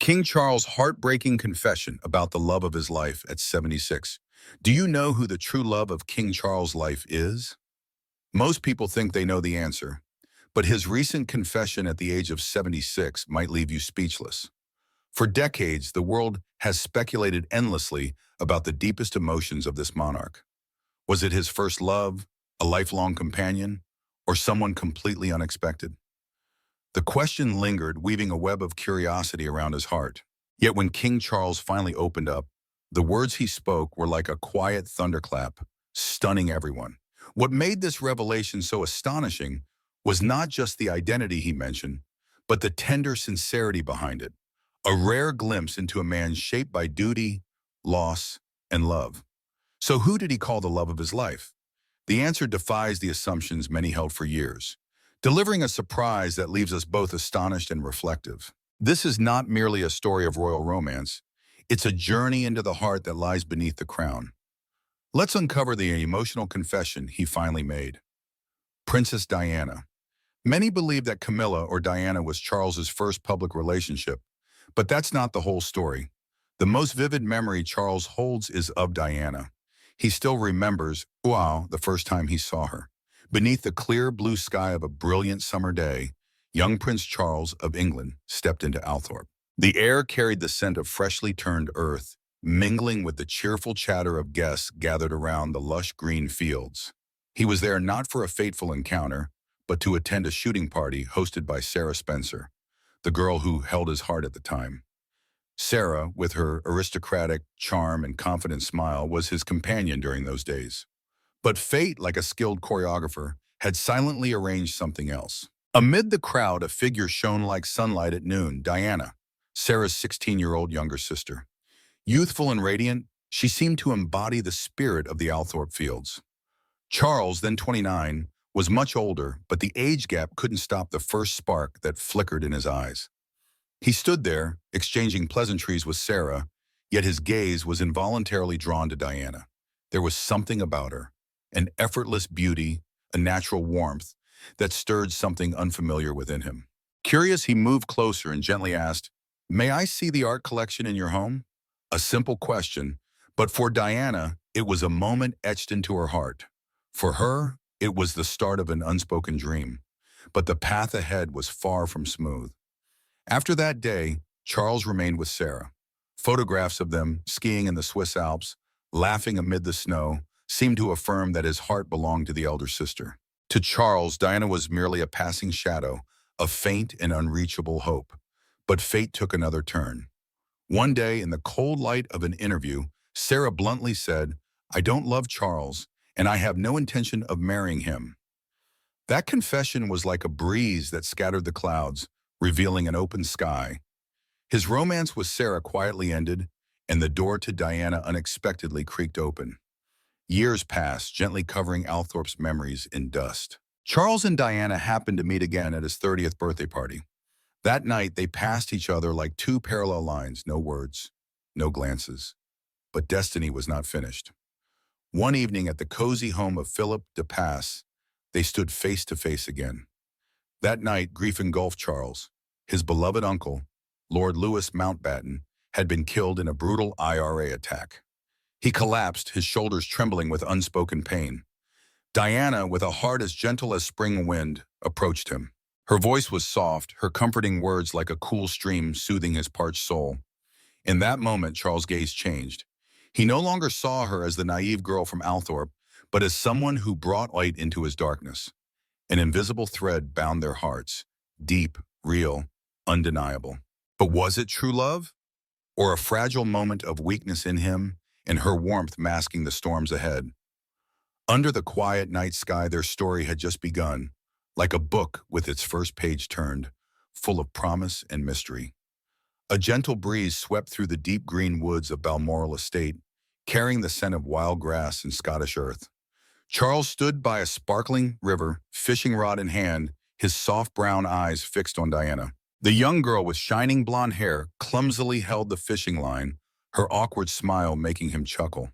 King Charles' heartbreaking confession about the love of his life at 76. Do you know who the true love of King Charles' life is? Most people think they know the answer, but his recent confession at the age of 76 might leave you speechless. For decades, the world has speculated endlessly about the deepest emotions of this monarch. Was it his first love, a lifelong companion, or someone completely unexpected? The question lingered, weaving a web of curiosity around his heart. Yet when King Charles finally opened up, the words he spoke were like a quiet thunderclap, stunning everyone. What made this revelation so astonishing was not just the identity he mentioned, but the tender sincerity behind it, a rare glimpse into a man shaped by duty, loss, and love. So who did he call the love of his life? The answer defies the assumptions many held for years, delivering a surprise that leaves us both astonished and reflective. This is not merely a story of royal romance, it's a journey into the heart that lies beneath the crown. Let's uncover the emotional confession he finally made. Princess Diana. Many believe that Camilla or Diana was Charles's first public relationship, but that's not the whole story. The most vivid memory Charles holds is of Diana. He still remembers, wow, the first time he saw her. Beneath the clear blue sky of a brilliant summer day, young Prince Charles of England stepped into Althorp. The air carried the scent of freshly turned earth, mingling with the cheerful chatter of guests gathered around the lush green fields. He was there not for a fateful encounter, but to attend a shooting party hosted by Sarah Spencer, the girl who held his heart at the time. Sarah, with her aristocratic charm and confident smile, was his companion during those days. But fate, like a skilled choreographer, had silently arranged something else. Amid the crowd, a figure shone like sunlight at noon, Diana, Sarah's 16-year-old younger sister. Youthful and radiant, she seemed to embody the spirit of the Althorp fields. Charles, then 29, was much older, but the age gap couldn't stop the first spark that flickered in his eyes. He stood there, exchanging pleasantries with Sarah, yet his gaze was involuntarily drawn to Diana. There was something about her, an effortless beauty, a natural warmth, that stirred something unfamiliar within him. Curious, he moved closer and gently asked, "May I see the art collection in your home?" A simple question, but for Diana, it was a moment etched into her heart. For her, it was the start of an unspoken dream, but the path ahead was far from smooth. After that day, Charles remained with Sarah. Photographs of them skiing in the Swiss Alps, laughing amid the snow, seemed to affirm that his heart belonged to the elder sister. To Charles, Diana was merely a passing shadow, a faint and unreachable hope. But fate took another turn. One day, in the cold light of an interview, Sarah bluntly said, "I don't love Charles, and I have no intention of marrying him." That confession was like a breeze that scattered the clouds, revealing an open sky. His romance with Sarah quietly ended, and the door to Diana unexpectedly creaked open. Years passed, gently covering Althorp's memories in dust. Charles and Diana happened to meet again at his 30th birthday party. That night, they passed each other like two parallel lines, no words, no glances. But destiny was not finished. One evening at the cozy home of Philip de Pass, they stood face to face again. That night, grief engulfed Charles. His beloved uncle, Lord Louis Mountbatten, had been killed in a brutal IRA attack. He collapsed, his shoulders trembling with unspoken pain. Diana, with a heart as gentle as spring wind, approached him. Her voice was soft, her comforting words like a cool stream soothing his parched soul. In that moment, Charles' gaze changed. He no longer saw her as the naive girl from Althorp, but as someone who brought light into his darkness. An invisible thread bound their hearts, deep, real, undeniable. But was it true love? Or a fragile moment of weakness in him, and her warmth masking the storms ahead? Under the quiet night sky, their story had just begun, like a book with its first page turned, full of promise and mystery. A gentle breeze swept through the deep green woods of Balmoral Estate, carrying the scent of wild grass and Scottish earth. Charles stood by a sparkling river, fishing rod in hand, his soft brown eyes fixed on Diana. The young girl with shining blonde hair clumsily held the fishing line, her awkward smile making him chuckle.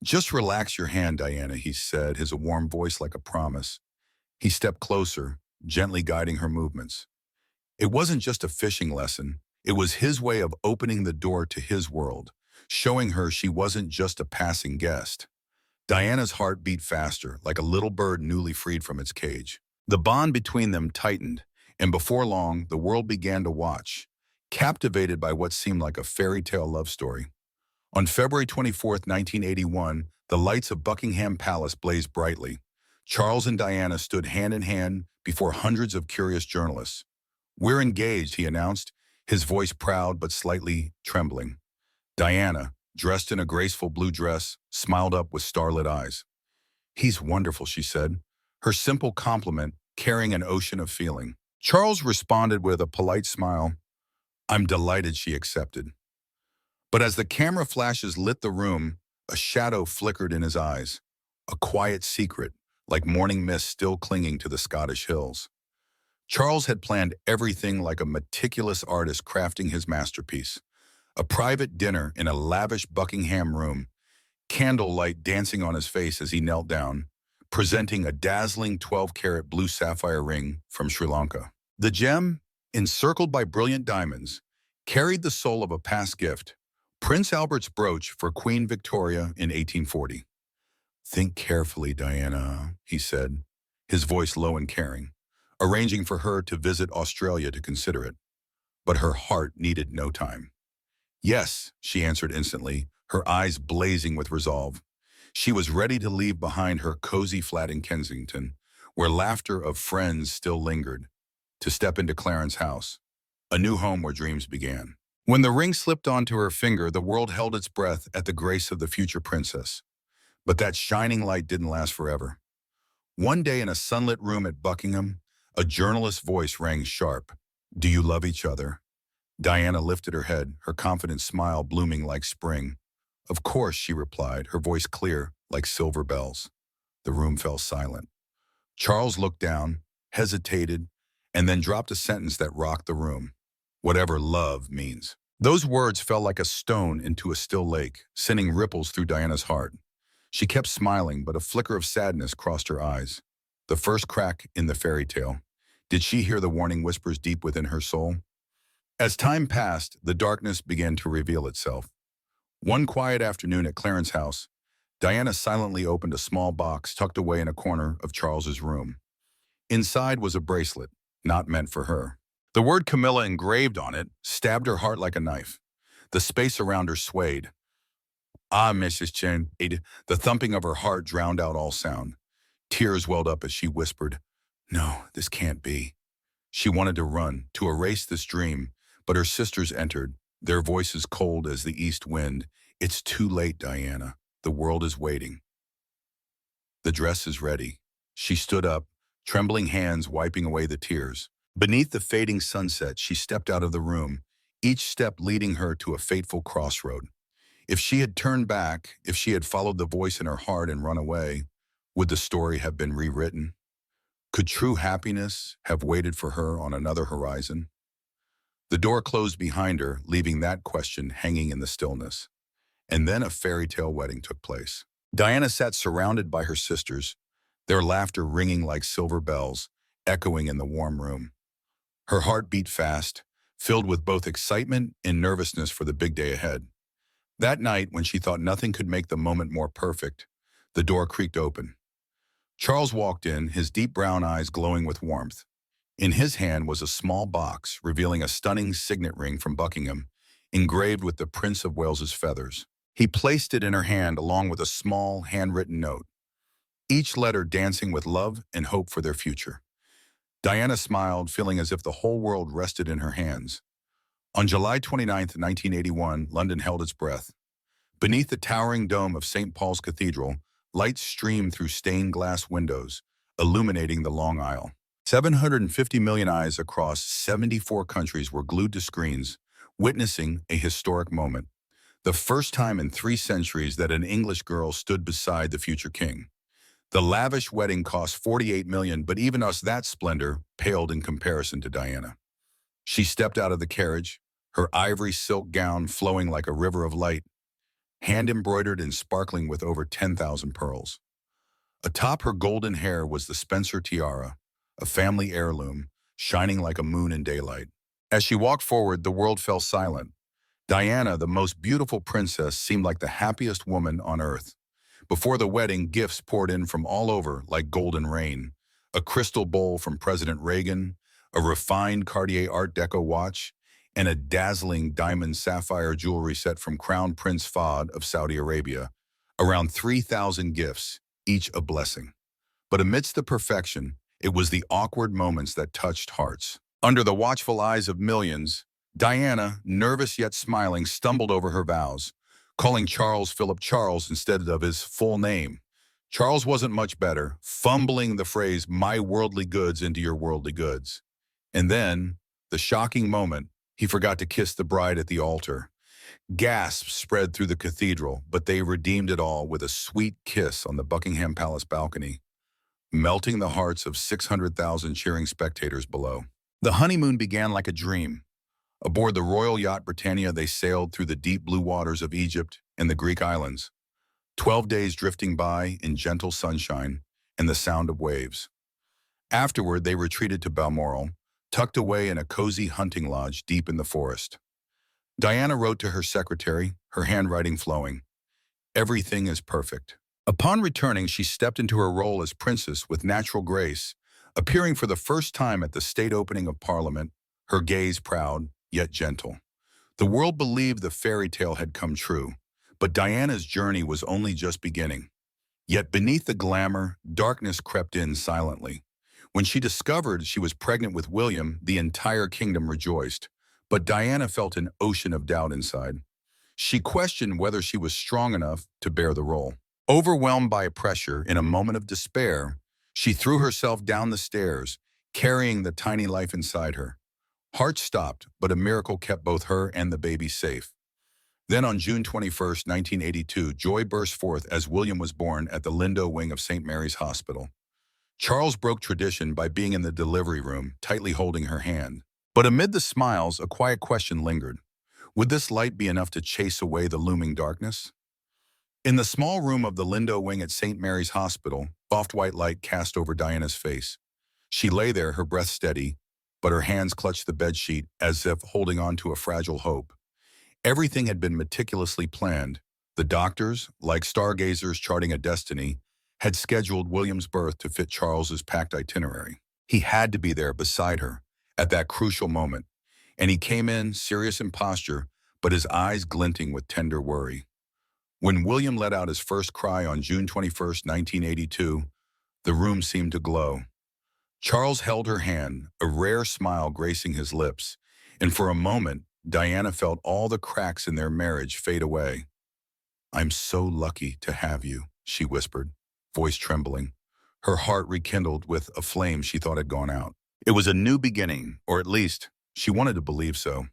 "Just relax your hand, Diana," he said, his warm voice like a promise. He stepped closer, gently guiding her movements. It wasn't just a fishing lesson. It was his way of opening the door to his world, showing her she wasn't just a passing guest. Diana's heart beat faster, like a little bird newly freed from its cage. The bond between them tightened, and before long, the world began to watch, captivated by what seemed like a fairy tale love story. On February 24th, 1981, the lights of Buckingham Palace blazed brightly. Charles and Diana stood hand in hand before hundreds of curious journalists. "We're engaged," he announced, his voice proud but slightly trembling. Diana, dressed in a graceful blue dress, smiled up with starlit eyes. "He's wonderful," she said, her simple compliment carrying an ocean of feeling. Charles responded with a polite smile. "I'm delighted," she accepted. But as the camera flashes lit the room, a shadow flickered in his eyes, a quiet secret, like morning mist still clinging to the Scottish hills. Charles had planned everything like a meticulous artist crafting his masterpiece. A private dinner in a lavish Buckingham room, candlelight dancing on his face as he knelt down, presenting a dazzling 12-carat blue sapphire ring from Sri Lanka. The gem, encircled by brilliant diamonds, carried the soul of a past gift, Prince Albert's brooch for Queen Victoria in 1840. "Think carefully, Diana," he said, his voice low and caring, arranging for her to visit Australia to consider it. But her heart needed no time. "Yes," she answered instantly, her eyes blazing with resolve. She was ready to leave behind her cozy flat in Kensington, where laughter of friends still lingered, to step into Clarence's house, a new home where dreams began. When the ring slipped onto her finger, the world held its breath at the grace of the future princess. But that shining light didn't last forever. One day in a sunlit room at Buckingham, a journalist's voice rang sharp. "Do you love each other?" Diana lifted her head, her confident smile blooming like spring. "Of course," she replied, her voice clear, like silver bells. The room fell silent. Charles looked down, hesitated, and then dropped a sentence that rocked the room. "Whatever love means." Those words fell like a stone into a still lake, sending ripples through Diana's heart. She kept smiling, but a flicker of sadness crossed her eyes. The first crack in the fairy tale. Did she hear the warning whispers deep within her soul? As time passed, the darkness began to reveal itself. One quiet afternoon at Clarence's house, Diana silently opened a small box tucked away in a corner of Charles's room. Inside was a bracelet, not meant for her. The word Camilla engraved on it stabbed her heart like a knife. The space around her swayed. "Ah, Mrs. Chen." The thumping of her heart drowned out all sound. Tears welled up as she whispered, "No, this can't be." She wanted to run, to erase this dream, but her sisters entered, their voices cold as the east wind. "It's too late, Diana. The world is waiting. The dress is ready." She stood up, trembling hands wiping away the tears. Beneath the fading sunset, she stepped out of the room, each step leading her to a fateful crossroad. If she had turned back, if she had followed the voice in her heart and run away, would the story have been rewritten? Could true happiness have waited for her on another horizon? The door closed behind her, leaving that question hanging in the stillness. And then a fairy tale wedding took place. Diana sat surrounded by her sisters, their laughter ringing like silver bells, echoing in the warm room. Her heart beat fast, filled with both excitement and nervousness for the big day ahead. That night, when she thought nothing could make the moment more perfect, the door creaked open. Charles walked in, his deep brown eyes glowing with warmth. In his hand was a small box, revealing a stunning signet ring from Buckingham, engraved with the Prince of Wales's feathers. He placed it in her hand along with a small, handwritten note, each letter dancing with love and hope for their future. Diana smiled, feeling as if the whole world rested in her hands. On July 29th, 1981, London held its breath. Beneath the towering dome of St. Paul's Cathedral, lights streamed through stained glass windows, illuminating the long aisle. 750 million eyes across 74 countries were glued to screens, witnessing a historic moment. The first time in 3 centuries that an English girl stood beside the future king. The lavish wedding cost 48 million, but even that splendor paled in comparison to Diana. She stepped out of the carriage, her ivory silk gown flowing like a river of light, hand-embroidered and sparkling with over 10,000 pearls. Atop her golden hair was the Spencer tiara, a family heirloom, shining like a moon in daylight. As she walked forward, the world fell silent. Diana, the most beautiful princess, seemed like the happiest woman on earth. Before the wedding, gifts poured in from all over like golden rain. A crystal bowl from President Reagan, a refined Cartier Art Deco watch, and a dazzling diamond sapphire jewelry set from Crown Prince Fahd of Saudi Arabia. Around 3,000 gifts, each a blessing. But amidst the perfection, it was the awkward moments that touched hearts. Under the watchful eyes of millions, Diana, nervous yet smiling, stumbled over her vows, calling Charles Philip Charles instead of his full name. Charles wasn't much better, fumbling the phrase, "my worldly goods," into "your worldly goods." And then, the shocking moment, he forgot to kiss the bride at the altar. Gasps spread through the cathedral, but they redeemed it all with a sweet kiss on the Buckingham Palace balcony, melting the hearts of 600,000 cheering spectators below. The honeymoon began like a dream. Aboard the royal yacht Britannia, they sailed through the deep blue waters of Egypt and the Greek islands, 12 days drifting by in gentle sunshine and the sound of waves. Afterward, they retreated to Balmoral, tucked away in a cozy hunting lodge deep in the forest. Diana wrote to her secretary, her handwriting flowing. "Everything is perfect." Upon returning, she stepped into her role as princess with natural grace, appearing for the first time at the state opening of Parliament, her gaze proud, yet gentle. The world believed the fairy tale had come true, but Diana's journey was only just beginning. Yet beneath the glamour, darkness crept in silently. When she discovered she was pregnant with William, the entire kingdom rejoiced, but Diana felt an ocean of doubt inside. She questioned whether she was strong enough to bear the role. Overwhelmed by pressure, in a moment of despair, she threw herself down the stairs, carrying the tiny life inside her. Heart stopped, but a miracle kept both her and the baby safe. Then on June 21, 1982, joy burst forth as William was born at the Lindo wing of St. Mary's Hospital. Charles broke tradition by being in the delivery room, tightly holding her hand. But amid the smiles, a quiet question lingered. Would this light be enough to chase away the looming darkness? In the small room of the Lindo wing at St. Mary's Hospital, soft white light cast over Diana's face. She lay there, her breath steady, but her hands clutched the bedsheet as if holding on to a fragile hope. Everything had been meticulously planned. The doctors, like stargazers charting a destiny, had scheduled William's birth to fit Charles's packed itinerary. He had to be there beside her at that crucial moment, and he came in, serious in posture, but his eyes glinting with tender worry. When William let out his first cry on June 21, 1982, the room seemed to glow. Charles held her hand, a rare smile gracing his lips, and for a moment, Diana felt all the cracks in their marriage fade away. "I'm so lucky to have you," she whispered, voice trembling. Her heart rekindled with a flame she thought had gone out. It was a new beginning, or at least, she wanted to believe so.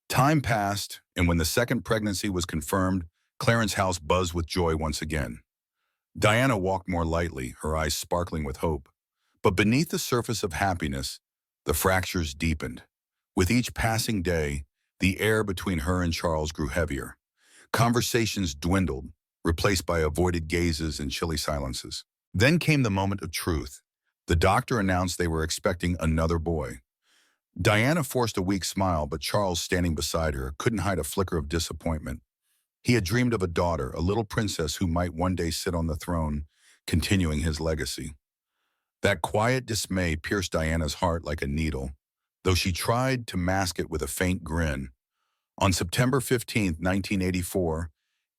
Time passed, and when the second pregnancy was confirmed, Clarence's house buzzed with joy once again. Diana walked more lightly, her eyes sparkling with hope. But beneath the surface of happiness, the fractures deepened. With each passing day, the air between her and Charles grew heavier. Conversations dwindled, replaced by avoided gazes and chilly silences. Then came the moment of truth. The doctor announced they were expecting another boy. Diana forced a weak smile, but Charles, standing beside her, couldn't hide a flicker of disappointment. He had dreamed of a daughter, a little princess who might one day sit on the throne, continuing his legacy. That quiet dismay pierced Diana's heart like a needle, though she tried to mask it with a faint grin. On September 15, 1984,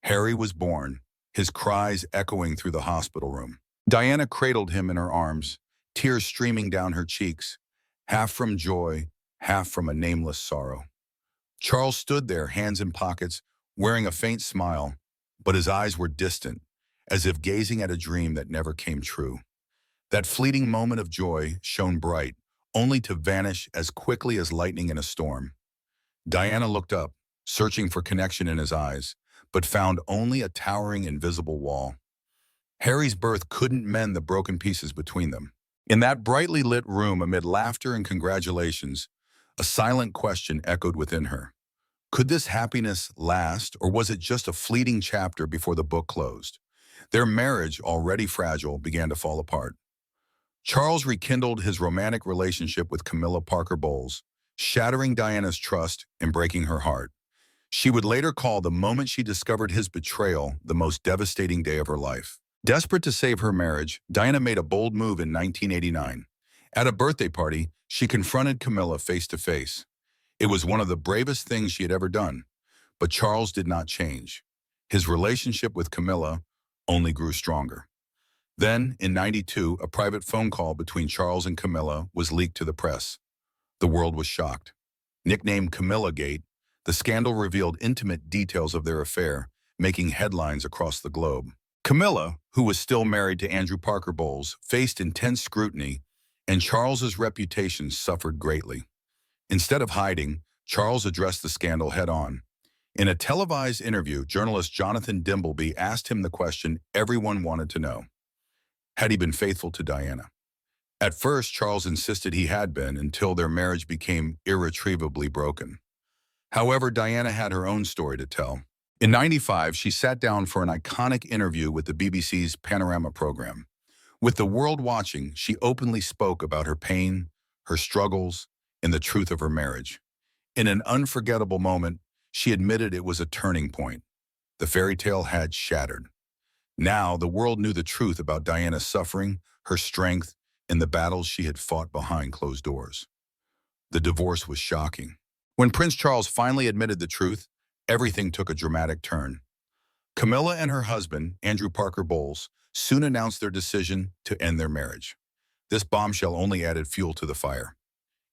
Harry was born, his cries echoing through the hospital room. Diana cradled him in her arms, tears streaming down her cheeks, half from joy, half from a nameless sorrow. Charles stood there, hands in pockets, wearing a faint smile, but his eyes were distant, as if gazing at a dream that never came true. That fleeting moment of joy shone bright, only to vanish as quickly as lightning in a storm. Diana looked up, searching for connection in his eyes, but found only a towering invisible wall. Harry's birth couldn't mend the broken pieces between them. In that brightly lit room, amid laughter and congratulations, a silent question echoed within her. Could this happiness last, or was it just a fleeting chapter before the book closed? Their marriage, already fragile, began to fall apart. Charles rekindled his romantic relationship with Camilla Parker Bowles, shattering Diana's trust and breaking her heart. She would later call the moment she discovered his betrayal the most devastating day of her life. Desperate to save her marriage, Diana made a bold move in 1989. At a birthday party, she confronted Camilla face to face. It was one of the bravest things she had ever done, but Charles did not change. His relationship with Camilla only grew stronger. Then, in '92, a private phone call between Charles and Camilla was leaked to the press. The world was shocked. Nicknamed Camilla Gate, the scandal revealed intimate details of their affair, making headlines across the globe. Camilla, who was still married to Andrew Parker Bowles, faced intense scrutiny, and Charles's reputation suffered greatly. Instead of hiding, Charles addressed the scandal head-on. In a televised interview, journalist Jonathan Dimbleby asked him the question everyone wanted to know. Had he been faithful to Diana? At first, Charles insisted he had been until their marriage became irretrievably broken. However, Diana had her own story to tell. In '95, she sat down for an iconic interview with the BBC's Panorama program. With the world watching, she openly spoke about her pain, her struggles, and the truth of her marriage. In an unforgettable moment, she admitted it was a turning point. The fairy tale had shattered. Now, the world knew the truth about Diana's suffering, her strength, and the battles she had fought behind closed doors. The divorce was shocking. When Prince Charles finally admitted the truth, everything took a dramatic turn. Camilla and her husband, Andrew Parker Bowles, soon announced their decision to end their marriage. This bombshell only added fuel to the fire.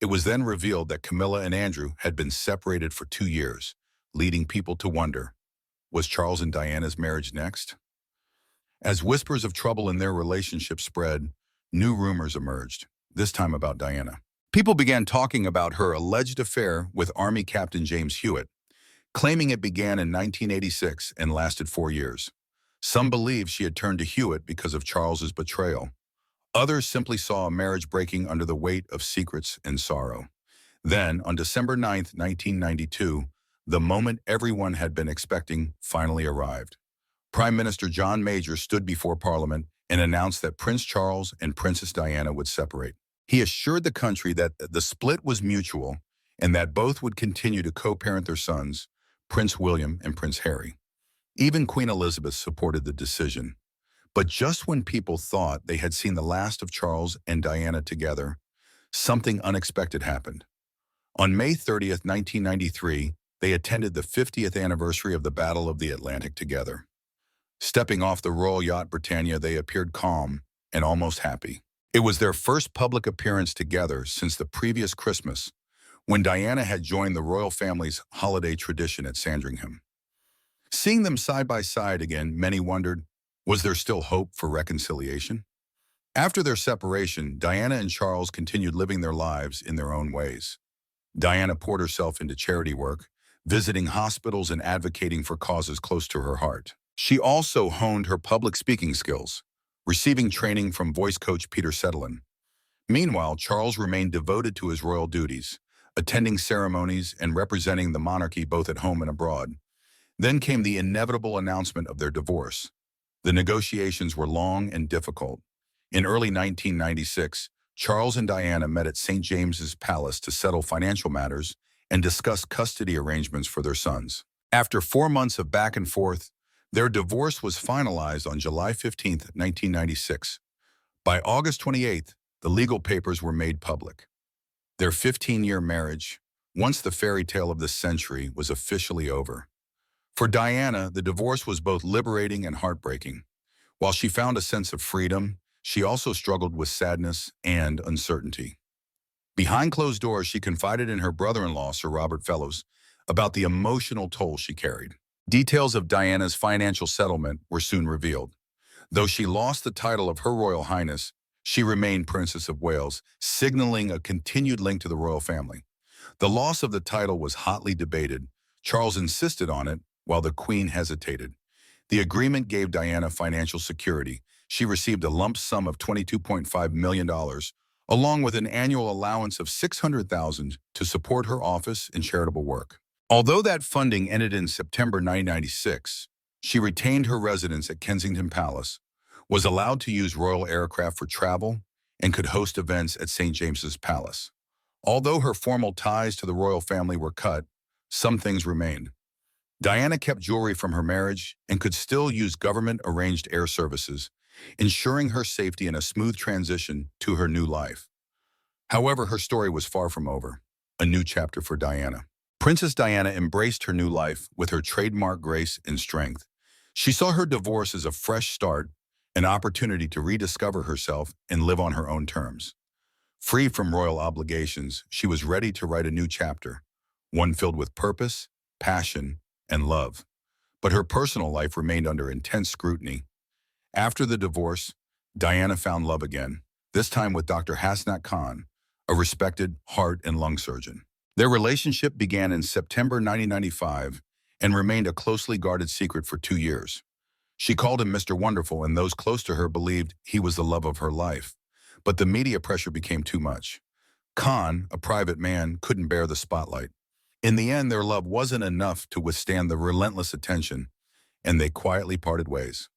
It was then revealed that Camilla and Andrew had been separated for 2 years, leading people to wonder, was Charles and Diana's marriage next? As whispers of trouble in their relationship spread, new rumors emerged, this time about Diana. People began talking about her alleged affair with Army Captain James Hewitt, claiming it began in 1986 and lasted 4 years. Some believed she had turned to Hewitt because of Charles's betrayal. Others simply saw a marriage breaking under the weight of secrets and sorrow. Then, on December 9, 1992, the moment everyone had been expecting finally arrived. Prime Minister John Major stood before Parliament and announced that Prince Charles and Princess Diana would separate. He assured the country that the split was mutual and that both would continue to co-parent their sons, Prince William and Prince Harry. Even Queen Elizabeth supported the decision. But just when people thought they had seen the last of Charles and Diana together, something unexpected happened. On May 30th, 1993, they attended the 50th anniversary of the Battle of the Atlantic together. Stepping off the royal yacht Britannia, they appeared calm and almost happy. It was their first public appearance together since the previous Christmas, when Diana had joined the royal family's holiday tradition at Sandringham. Seeing them side by side again, many wondered, was there still hope for reconciliation? After their separation, Diana and Charles continued living their lives in their own ways. Diana poured herself into charity work, visiting hospitals and advocating for causes close to her heart. She also honed her public speaking skills, receiving training from voice coach Peter Settlein. Meanwhile, Charles remained devoted to his royal duties, attending ceremonies and representing the monarchy both at home and abroad. Then came the inevitable announcement of their divorce. The negotiations were long and difficult. In early 1996, Charles and Diana met at St. James's Palace to settle financial matters and discuss custody arrangements for their sons. After 4 months of back and forth, their divorce was finalized on July 15, 1996. By August 28th, the legal papers were made public. Their 15-year marriage, once the fairy tale of the century, was officially over. For Diana, the divorce was both liberating and heartbreaking. While she found a sense of freedom, she also struggled with sadness and uncertainty. Behind closed doors, she confided in her brother-in-law, Sir Robert Fellows, about the emotional toll she carried. Details of Diana's financial settlement were soon revealed. Though she lost the title of Her Royal Highness, she remained Princess of Wales, signaling a continued link to the royal family. The loss of the title was hotly debated. Charles insisted on it, while the Queen hesitated. The agreement gave Diana financial security. She received a lump sum of $22.5 million, along with an annual allowance of $600,000 to support her office and charitable work. Although that funding ended in September 1996, she retained her residence at Kensington Palace, was allowed to use royal aircraft for travel, and could host events at St. James's Palace. Although her formal ties to the royal family were cut, some things remained. Diana kept jewelry from her marriage and could still use government-arranged air services, ensuring her safety and a smooth transition to her new life. However, her story was far from over. A new chapter for Diana. Princess Diana embraced her new life with her trademark grace and strength. She saw her divorce as a fresh start, an opportunity to rediscover herself and live on her own terms. Free from royal obligations, she was ready to write a new chapter, one filled with purpose, passion, and love. But her personal life remained under intense scrutiny. After the divorce, Diana found love again, this time with Dr. Hasnat Khan, a respected heart and lung surgeon. Their relationship began in September 1995 and remained a closely guarded secret for 2 years. She called him Mr. Wonderful, and those close to her believed he was the love of her life. But the media pressure became too much. Khan, a private man, couldn't bear the spotlight. In the end, their love wasn't enough to withstand the relentless attention, and they quietly parted ways.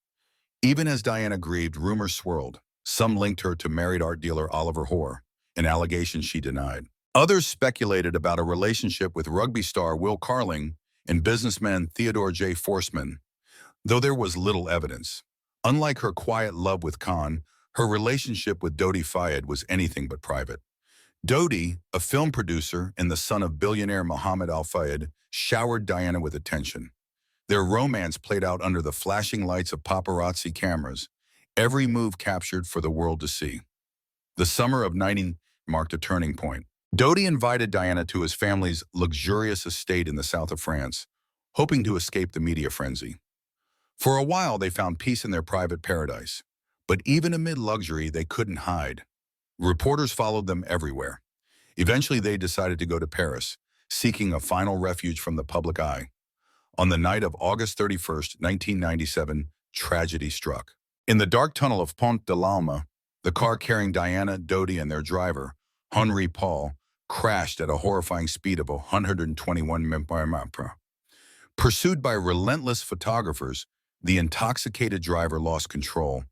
Even as Diana grieved, rumors swirled. Some linked her to married art dealer Oliver Hoare, an allegation she denied. Others speculated about a relationship with rugby star Will Carling and businessman Theodore J. Forsman, though there was little evidence. Unlike her quiet love with Khan, her relationship with Dodi Fayed was anything but private. Dodi, a film producer and the son of billionaire Mohammed Al Fayed, showered Diana with attention. Their romance played out under the flashing lights of paparazzi cameras, every move captured for the world to see. The summer of 19 marked a turning point. Dodi invited Diana to his family's luxurious estate in the south of France, hoping to escape the media frenzy. For a while, they found peace in their private paradise. But even amid luxury, they couldn't hide. Reporters followed them everywhere. Eventually, they decided to go to Paris, seeking a final refuge from the public eye. On the night of August 31st, 1997, tragedy struck. In the dark tunnel of Pont de l'Alma, the car carrying Diana, Dodi, and their driver, Henri Paul, crashed at a horrifying speed of 121 mph. Pursued by relentless photographers, the intoxicated driver lost control.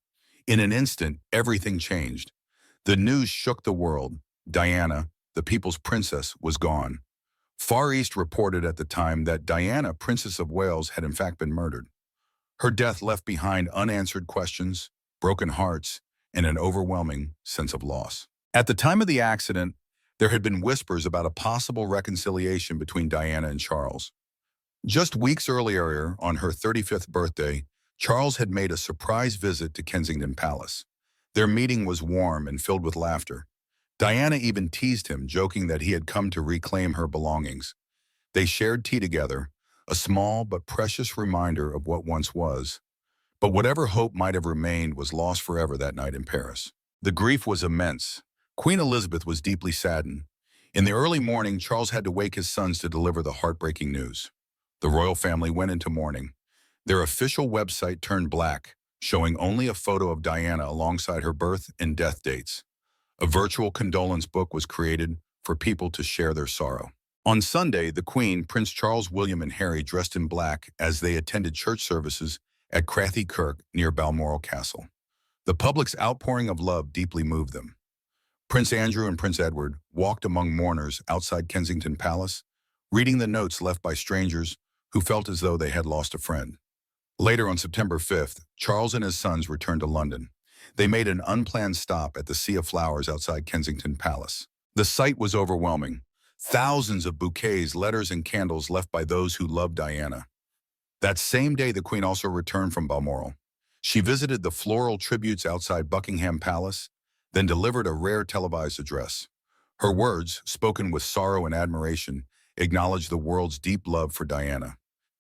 In an instant, everything changed. The news shook the world. Diana, the people's princess, was gone. Far East reported at the time that Diana, Princess of Wales, had in fact been murdered. Her death left behind unanswered questions, broken hearts, and an overwhelming sense of loss. At the time of the accident, there had been whispers about a possible reconciliation between Diana and Charles. Just weeks earlier, on her 35th birthday, Charles had made a surprise visit to Kensington Palace. Their meeting was warm and filled with laughter. Diana even teased him, joking that he had come to reclaim her belongings. They shared tea together, a small but precious reminder of what once was. But whatever hope might have remained was lost forever that night in Paris. The grief was immense. Queen Elizabeth was deeply saddened. In the early morning, Charles had to wake his sons to deliver the heartbreaking news. The royal family went into mourning. Their official website turned black, showing only a photo of Diana alongside her birth and death dates. A virtual condolence book was created for people to share their sorrow. On Sunday, the Queen, Prince Charles, William, and Harry dressed in black as they attended church services at Crathy Kirk near Balmoral Castle. The public's outpouring of love deeply moved them. Prince Andrew and Prince Edward walked among mourners outside Kensington Palace, reading the notes left by strangers who felt as though they had lost a friend. Later on September 5th, Charles and his sons returned to London. They made an unplanned stop at the Sea of Flowers outside Kensington Palace. The sight was overwhelming. Thousands of bouquets, letters, and candles left by those who loved Diana. That same day, the Queen also returned from Balmoral. She visited the floral tributes outside Buckingham Palace, then delivered a rare televised address. Her words, spoken with sorrow and admiration, acknowledged the world's deep love for Diana.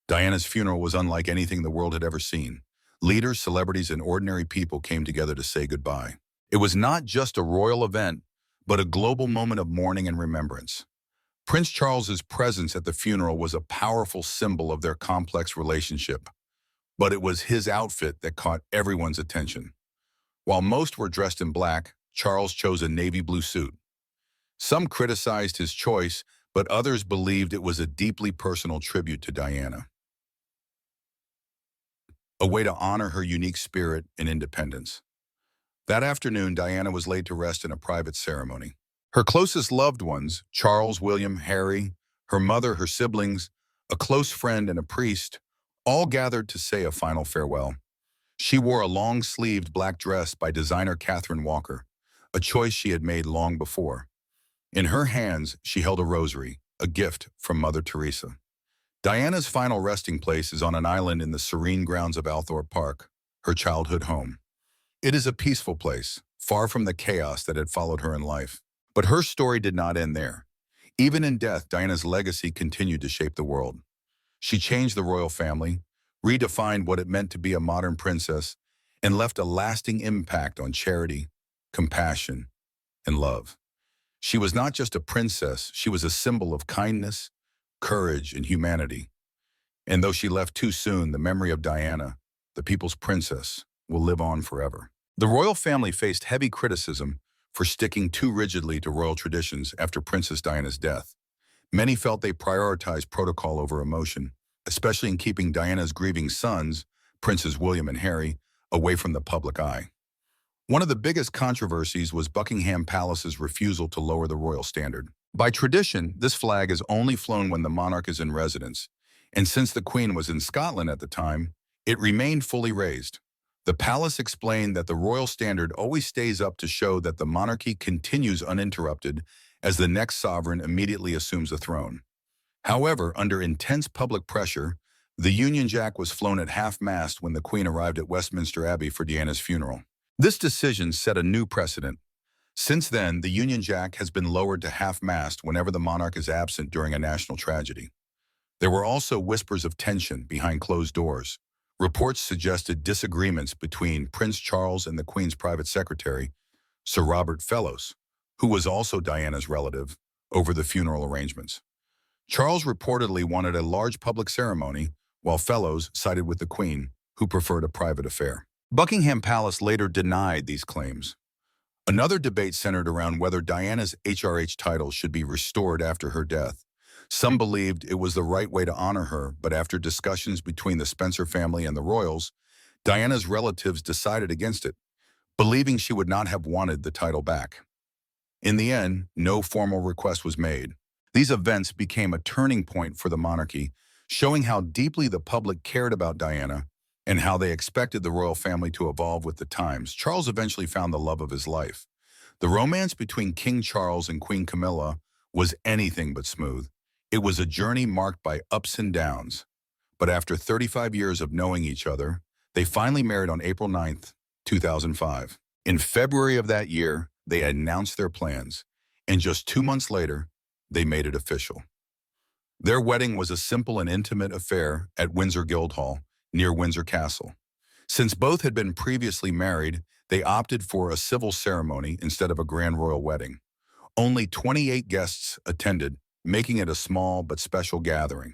Diana's funeral was unlike anything the world had ever seen. Leaders, celebrities, and ordinary people came together to say goodbye. It was not just a royal event, but a global moment of mourning and remembrance. Prince Charles's presence at the funeral was a powerful symbol of their complex relationship, but it was his outfit that caught everyone's attention. While most were dressed in black, Charles chose a navy blue suit. Some criticized his choice, but others believed it was a deeply personal tribute to Diana, a way to honor her unique spirit and independence. That afternoon, Diana was laid to rest in a private ceremony. Her closest loved ones, Charles, William, Harry, her mother, her siblings, a close friend, and a priest, all gathered to say a final farewell. She wore a long-sleeved black dress by designer Catherine Walker, a choice she had made long before. In her hands, she held a rosary, a gift from Mother Teresa. Diana's final resting place is on an island in the serene grounds of Althorpe Park, her childhood home. It is a peaceful place, far from the chaos that had followed her in life. But her story did not end there. Even in death, Diana's legacy continued to shape the world. She changed the royal family, redefined what it meant to be a modern princess, and left a lasting impact on charity, compassion, and love. She was not just a princess, she was a symbol of kindness, courage, and humanity. And though she left too soon, the memory of Diana, the people's princess, will live on forever. The royal family faced heavy criticism for sticking too rigidly to royal traditions after Princess Diana's death. Many felt they prioritized protocol over emotion, especially in keeping Diana's grieving sons, Princes William and Harry, away from the public eye. One of the biggest controversies was Buckingham Palace's refusal to lower the royal standard. By tradition, this flag is only flown when the monarch is in residence, and since the Queen was in Scotland at the time, it remained fully raised. The palace explained that the royal standard always stays up to show that the monarchy continues uninterrupted as the next sovereign immediately assumes the throne. However, under intense public pressure, the Union Jack was flown at half-mast when the Queen arrived at Westminster Abbey for Diana's funeral. This decision set a new precedent. Since then, the Union Jack has been lowered to half-mast whenever the monarch is absent during a national tragedy. There were also whispers of tension behind closed doors. Reports suggested disagreements between Prince Charles and the Queen's private secretary, Sir Robert Fellows, who was also Diana's relative, over the funeral arrangements. Charles reportedly wanted a large public ceremony, while Fellows sided with the Queen, who preferred a private affair. Buckingham Palace later denied these claims. Another debate centered around whether Diana's HRH title should be restored after her death. Some believed it was the right way to honor her, but after discussions between the Spencer family and the royals, Diana's relatives decided against it, believing she would not have wanted the title back. In the end, no formal request was made. These events became a turning point for the monarchy, showing how deeply the public cared about Diana and how they expected the royal family to evolve with the times. Charles eventually found the love of his life. The romance between King Charles and Queen Camilla was anything but smooth. It was a journey marked by ups and downs. But after 35 years of knowing each other, they finally married on April 9th, 2005. In February of that year, they announced their plans, and just 2 months later, they made it official. Their wedding was a simple and intimate affair at Windsor Guildhall, near Windsor Castle. Since both had been previously married, they opted for a civil ceremony instead of a grand royal wedding. Only 28 guests attended, making it a small but special gathering.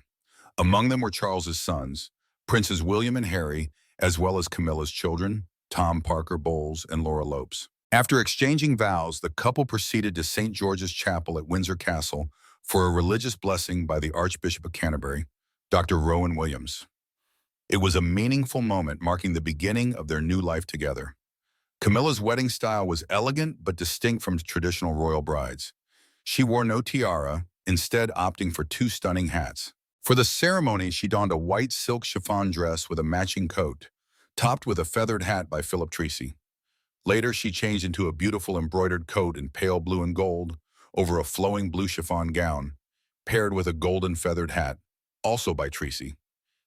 Among them were Charles's sons, Princes William and Harry, as well as Camilla's children, Tom Parker Bowles and Laura Lopes. After exchanging vows, the couple proceeded to St. George's Chapel at Windsor Castle for a religious blessing by the Archbishop of Canterbury, Dr. Rowan Williams. It was a meaningful moment marking the beginning of their new life together. Camilla's wedding style was elegant but distinct from traditional royal brides. She wore no tiara, instead opting for 2 stunning hats. For the ceremony, she donned a white silk chiffon dress with a matching coat, topped with a feathered hat by Philip Treacy. Later, she changed into a beautiful embroidered coat in pale blue and gold over a flowing blue chiffon gown, paired with a golden feathered hat, also by Treacy.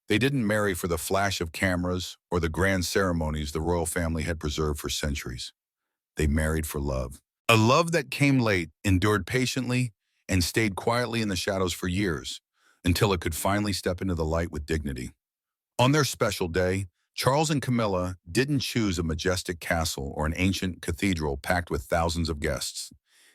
They didn't marry for the flash of cameras or the grand ceremonies the royal family had preserved for centuries. They married for love. A love that came late, endured patiently, and stayed quietly in the shadows for years, until it could finally step into the light with dignity. On their special day, Charles and Camilla didn't choose a majestic castle or an ancient cathedral packed with thousands of guests.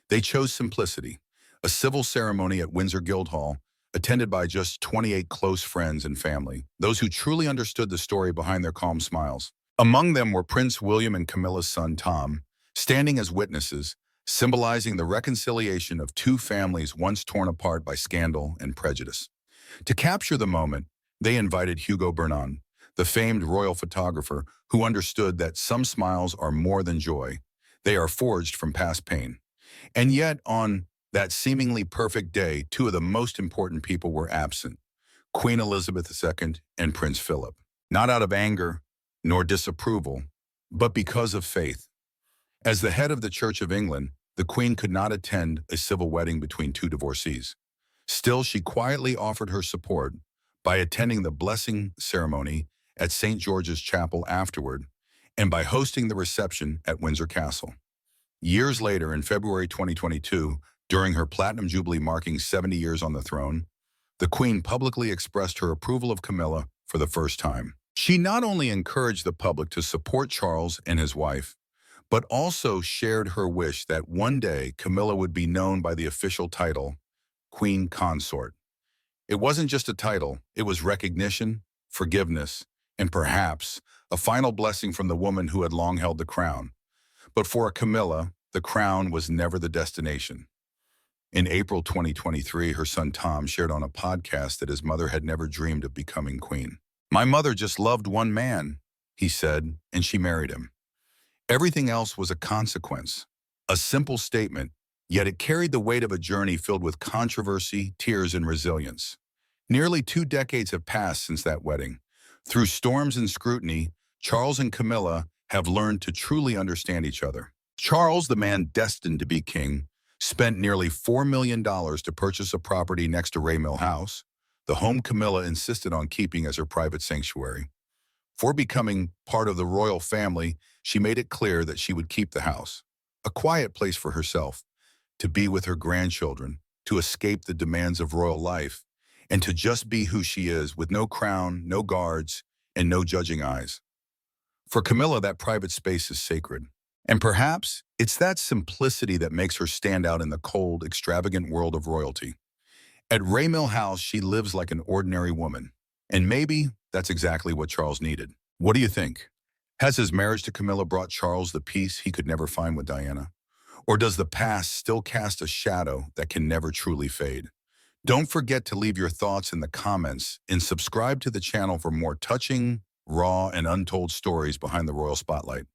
They chose simplicity, a civil ceremony at Windsor Guildhall, attended by just 28 close friends and family, those who truly understood the story behind their calm smiles. Among them were Prince William and Camilla's son Tom, standing as witnesses, symbolizing the reconciliation of 2 families once torn apart by scandal and prejudice. To capture the moment, they invited Hugo Bernon, the famed royal photographer who understood that some smiles are more than joy. They are forged from past pain. And yet, on that seemingly perfect day, two of the most important people were absent, Queen Elizabeth II and Prince Philip. Not out of anger nor disapproval, but because of faith. As the head of the Church of England, the Queen could not attend a civil wedding between two divorcees. Still, she quietly offered her support by attending the blessing ceremony at St. George's Chapel afterward and by hosting the reception at Windsor Castle. Years later, in February 2022, during her Platinum Jubilee marking 70 years on the throne, the Queen publicly expressed her approval of Camilla for the first time. She not only encouraged the public to support Charles and his wife, but also shared her wish that one day Camilla would be known by the official title, Queen Consort. It wasn't just a title, it was recognition, forgiveness, and perhaps a final blessing from the woman who had long held the crown. But for Camilla, the crown was never the destination. In April 2023, her son Tom shared on a podcast that his mother had never dreamed of becoming queen. "My mother just loved one man," he said, "and she married him. Everything else was a consequence." A simple statement, yet it carried the weight of a journey filled with controversy, tears, and resilience. Nearly 2 decades have passed since that wedding. Through storms and scrutiny, Charles and Camilla have learned to truly understand each other. Charles, the man destined to be king, spent nearly $4 million to purchase a property next to Mill House, the home Camilla insisted on keeping as her private sanctuary. For becoming part of the royal family, she made it clear that she would keep the house, a quiet place for herself, to be with her grandchildren, to escape the demands of royal life, and to just be who she is with no crown, no guards, and no judging eyes. For Camilla, that private space is sacred. And perhaps it's that simplicity that makes her stand out in the cold, extravagant world of royalty. At Mill House, she lives like an ordinary woman. And maybe that's exactly what Charles needed. What do you think? Has his marriage to Camilla brought Charles the peace he could never find with Diana? Or does the past still cast a shadow that can never truly fade? Don't forget to leave your thoughts in the comments and subscribe to the channel for more touching, raw, and untold stories behind the royal spotlight.